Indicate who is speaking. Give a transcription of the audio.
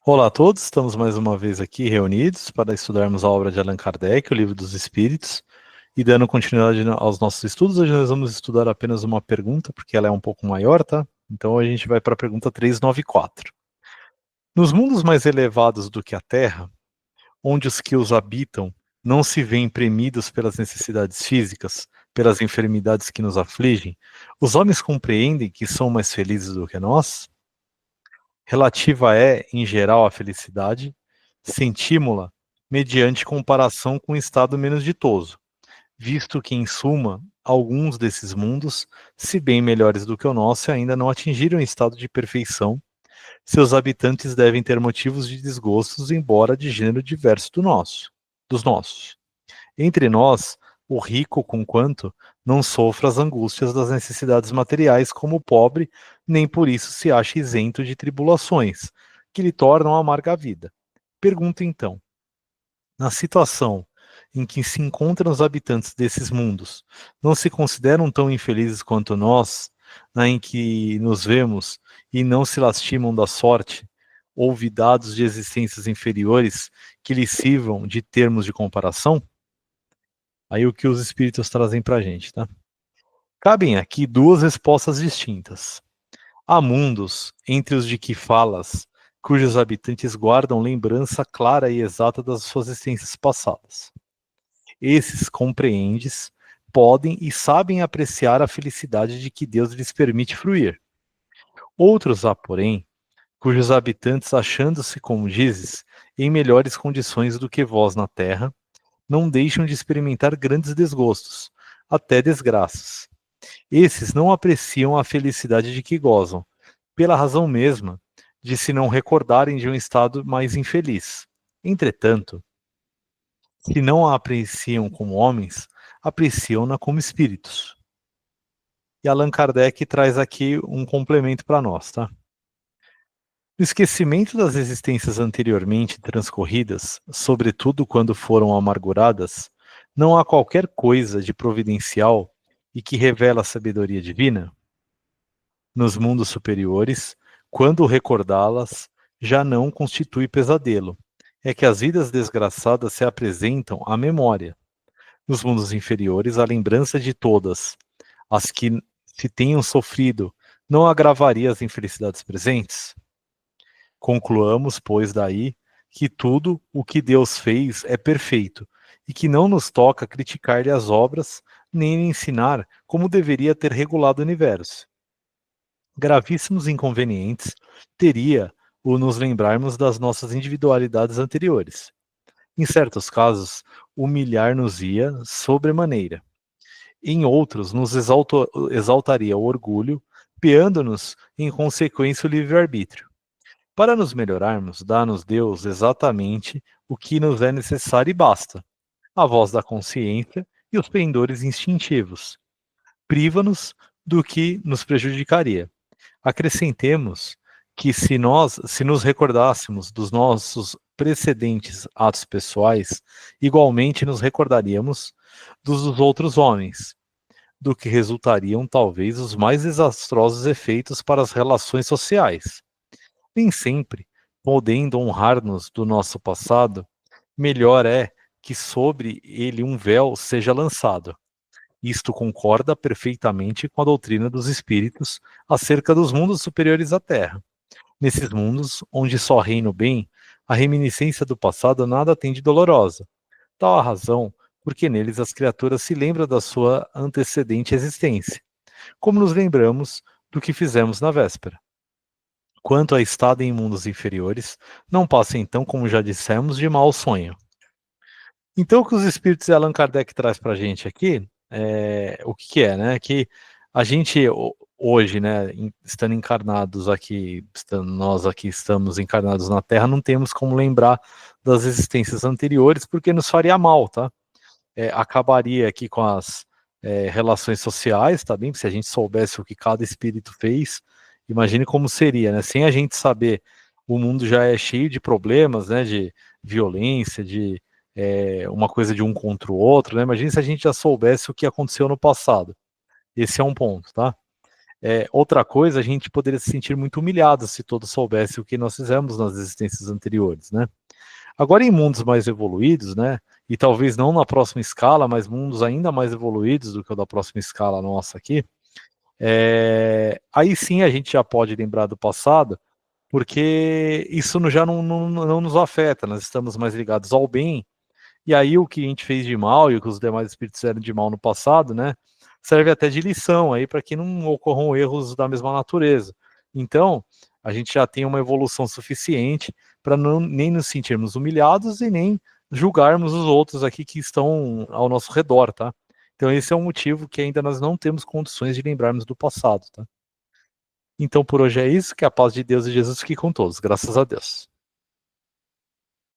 Speaker 1: Olá a todos, estamos mais uma vez aqui reunidos para estudarmos a obra de Allan Kardec, o Livro dos Espíritos, e dando continuidade aos nossos estudos. Hoje nós vamos estudar apenas uma pergunta, porque ela é um pouco maior, tá? Então a gente vai para a pergunta 394. Nos mundos mais elevados do que a Terra, onde os que os habitam não se veem premidos pelas necessidades físicas, pelas enfermidades que nos afligem, os homens compreendem que são mais felizes do que nós? Relativa é, em geral, à felicidade, sentimos-la mediante comparação com o estado menos ditoso, visto que, em suma, alguns desses mundos, se bem melhores do que o nosso, ainda não atingiram o estado de perfeição. Seus habitantes devem ter motivos de desgostos, embora de gênero diverso dos nossos. Entre nós, o rico, conquanto não sofra as angústias das necessidades materiais como o pobre, nem por isso se acha isento de tribulações, que lhe tornam amarga a vida. Pergunto então, na situação em que se encontram os habitantes desses mundos, não se consideram tão infelizes quanto nós, em que nos vemos e não se lastimam da sorte, olvidados de existências inferiores que lhes sirvam de termos de comparação? Aí o que os espíritos trazem para a gente, tá? Cabem aqui duas respostas distintas. Há mundos, entre os de que falas, cujos habitantes guardam lembrança clara e exata das suas existências passadas. Esses, compreendes, podem e sabem apreciar a felicidade de que Deus lhes permite fruir. Outros há, porém, cujos habitantes, achando-se, como dizes, em melhores condições do que vós na terra, não deixam de experimentar grandes desgostos, até desgraças. Esses não apreciam a felicidade de que gozam, pela razão mesma de se não recordarem de um estado mais infeliz. Entretanto, se não a apreciam como homens, apreciam-na como espíritos. E Allan Kardec traz aqui um complemento para nós, tá? No esquecimento das existências anteriormente transcorridas, sobretudo quando foram amarguradas, não há qualquer coisa de providencial e que revela a sabedoria divina? Nos mundos superiores, quando recordá-las, já não constitui pesadelo. É que as vidas desgraçadas se apresentam à memória. Nos mundos inferiores, a lembrança de todas as que se tenham sofrido não agravaria as infelicidades presentes? Concluamos, pois, daí que tudo o que Deus fez é perfeito e que não nos toca criticar-lhe as obras nem ensinar como deveria ter regulado o universo. Gravíssimos inconvenientes teria o nos lembrarmos das nossas individualidades anteriores. Em certos casos, humilhar-nos-ia sobremaneira. Em outros, nos exaltaria o orgulho, peando-nos, em consequência, o livre-arbítrio. Para nos melhorarmos, dá-nos Deus exatamente o que nos é necessário e basta: a voz da consciência e os pendores instintivos. Priva-nos do que nos prejudicaria. Acrescentemos que se nos recordássemos dos nossos precedentes atos pessoais, igualmente nos recordaríamos dos outros homens, do que resultariam talvez os mais desastrosos efeitos para as relações sociais. Nem sempre, podendo honrar-nos do nosso passado, melhor é que sobre ele um véu seja lançado. Isto concorda perfeitamente com a doutrina dos espíritos acerca dos mundos superiores à Terra. Nesses mundos, onde só reina o bem, a reminiscência do passado nada tem de dolorosa. Tal a razão porque neles as criaturas se lembram da sua antecedente existência, como nos lembramos do que fizemos na véspera. Quanto a estado em mundos inferiores, não passa então, como já dissemos, de mau sonho. Então, o que os espíritos de Allan Kardec traz para a gente aqui, o que é, né? Que a gente hoje, né, estando encarnados aqui, nós aqui estamos encarnados na Terra, não temos como lembrar das existências anteriores, porque nos faria mal, tá? Acabaria aqui com as relações sociais, tá bem? Se a gente soubesse o que cada espírito fez, imagine como seria, né? Sem a gente saber, o mundo já é cheio de problemas, né? De violência, de uma coisa de um contra o outro, né? Imagine se a gente já soubesse o que aconteceu no passado. Esse é um ponto, tá? Outra coisa, a gente poderia se sentir muito humilhado se todos soubessem o que nós fizemos nas existências anteriores, né? Agora, em mundos mais evoluídos, né? E talvez não na próxima escala, mas mundos ainda mais evoluídos do que o da próxima escala nossa aqui, aí sim a gente já pode lembrar do passado, porque isso já não nos afeta, nós estamos mais ligados ao bem, e aí o que a gente fez de mal e o que os demais espíritos fizeram de mal no passado, né, serve até de lição aí para que não ocorram erros da mesma natureza. Então, a gente já tem uma evolução suficiente para nem nos sentirmos humilhados e nem julgarmos os outros aqui que estão ao nosso redor, tá? Então esse é um motivo que ainda nós não temos condições de lembrarmos do passado, tá? Então por hoje é isso, que a paz de Deus e Jesus fique com todos, graças a Deus.